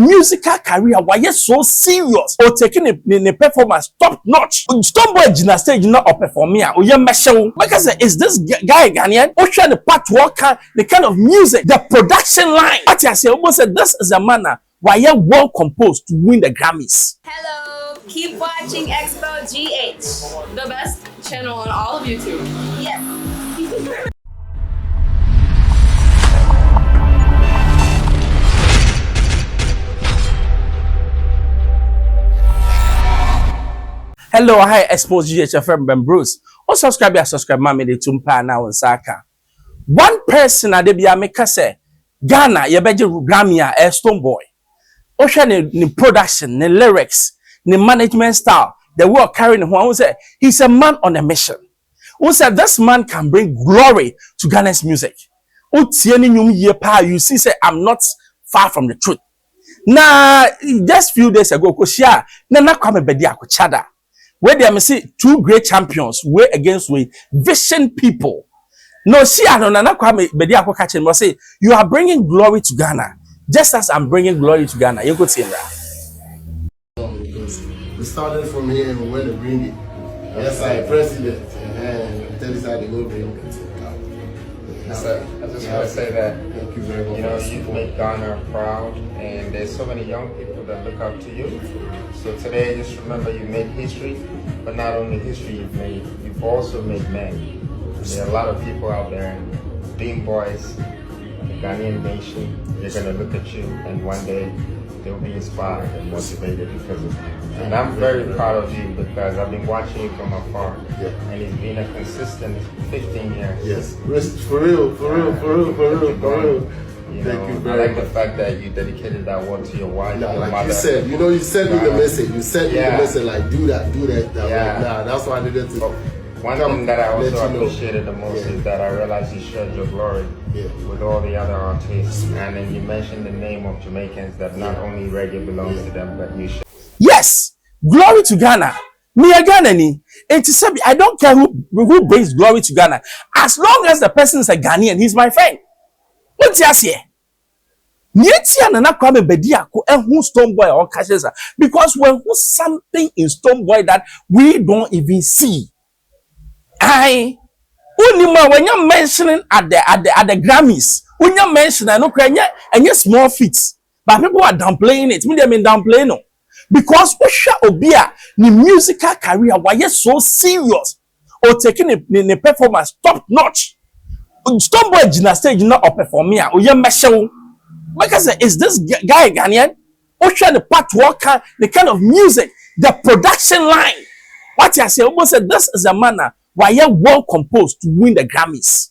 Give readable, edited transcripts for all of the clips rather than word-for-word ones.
musical career, why you so serious or taking a performance top notch. Stonebwoy Gina stage not perform here. Oh, yeah, because is this guy Ghanaian? Or trying the part worker, the kind of music, the production line. What I say, almost said this is a manner why you well composed to win the Grammys. Hello, keep watching Xposed GH, the best channel on all of YouTube. Yes. Hello, hi, Xposed GH from Ben Bruce. O subscribe mama de tumpa na wonsaka. One person at the Biameka say, Ghana, ye beje Grammy a Stonebwoy. Osha ni production, ni lyrics, ni management style, the work carrying who say he's a man on a mission. Who said this man can bring glory to Ghana's music. You see, say I'm not far from the truth. Now, just few days ago, Koshia, na kwame bedi akochada. Where they see two great champions, way against way, vision people. No, see, I don't know kwame bedi akokache must say you are bringing glory to Ghana. Just as I'm bringing glory to Ghana, you could see that. We started from here and we went to bring it. Yes, I president, and that is how they go bring it. So I just want to say that Thank you very much. you know you've made Ghana proud, and there's so many young people that look up to you. So today, just remember you made history, but not only history you've also made men. There are a lot of people out there, being boys. The Ghanaian nation, they're going to look at you and one day they'll be inspired and motivated because of you. And I'm very proud of you because I've been watching you from afar. Yeah. And it's been a consistent 15 years. Yes, for real. You Thank you know, very I like much. the fact that you dedicated that word to your wife, Nah, your like mother. you said, you sent me the message. You sent me the Yeah. message, like do that. Yeah. Like, nah, that's why I did it. But one thing that I Let also you know. appreciated the most Yeah. is that I realized you shared your glory with all the other artists. And then you mentioned the name of Jamaicans that not only reggae belongs to them, but you share. Yes, glory to Ghana. Me a Ghanaian. I don't care who brings glory to Ghana. As long as the person is a Ghanaian, he's my friend. What's your say? Stonebwoy or catches because when something in Stonebwoy that we don't even see. When you're mentioning at the Grammys, when you're mentioning and you small feats, but people are downplaying it. I mean downplaying no. Because Osha Obia, the musical career, why you so serious or taking a performance top notch. Stonebwoy Gina stage not perform here. Oh, yeah, because is this guy Ghanaian? Osha the part worker, the kind of music, the production line. What I say, almost said this is a manner why you well composed to win the Grammys.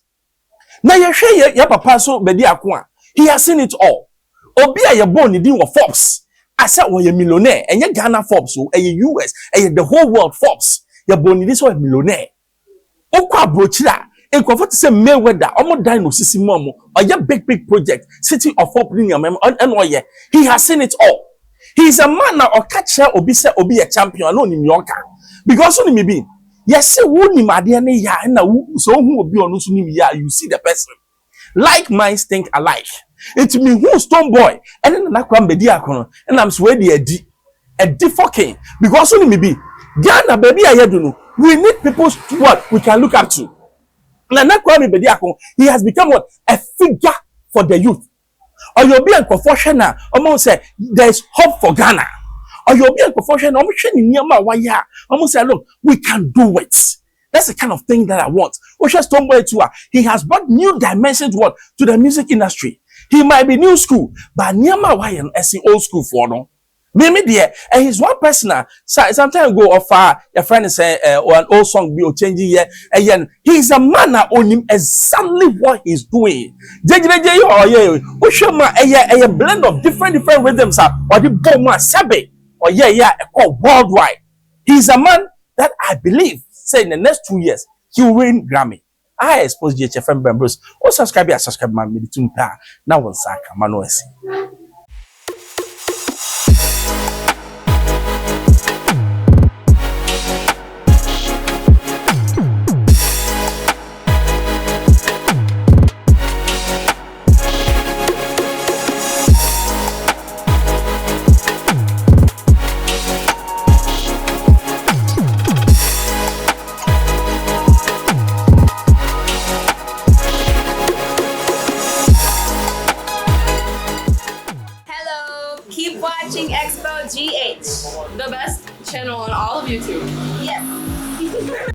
Now you share your papa so bedi akwa. He has seen it all. Obia you born in the Forbes. I said when you're millionaire and you Ghana Forbes, so and you US and the whole world Forbes. You're born in this one millionaire. Okwa brochira. And comfort to say Mayweather, almost dino sisi momo, or your big project, City of Hope, and he has seen it all. He is a man now or catcher or be a champion alone in New York. Because only maybe, yes, who ni madiane ya and so who will be on ya, you see the person. Like minds think alike. It's me who Stonebwoy, and then Nakwam Bediakono, and I'm sweaty a fucking because only maybe Ghana baby I don't know. We need people to what we can look up to. He has become what? A figure for the youth. Or you'll be a professional, almost say there's hope for Ghana. Or you'll be a professional, almost say, look, we can do it. That's the kind of thing that I want. Osha Stonebwoy too. He has brought new dimensions to the music industry. He might be new school, but Nyama Wayan as the old school for no. Maybe there, and he's one person. Sometimes go offer your friend is or an old song be or changing here. And he's a man that on him exactly what he's doing. A blend of different rhythms or the Boma Sabe or called worldwide. He's a man that I believe say in the next 2 years he will win Grammy. I Xposed GHFM Ben Bruce. Or subscribe man me the now one saka manoesi. Keep watching Expo GH, the best channel on all of YouTube. Yes.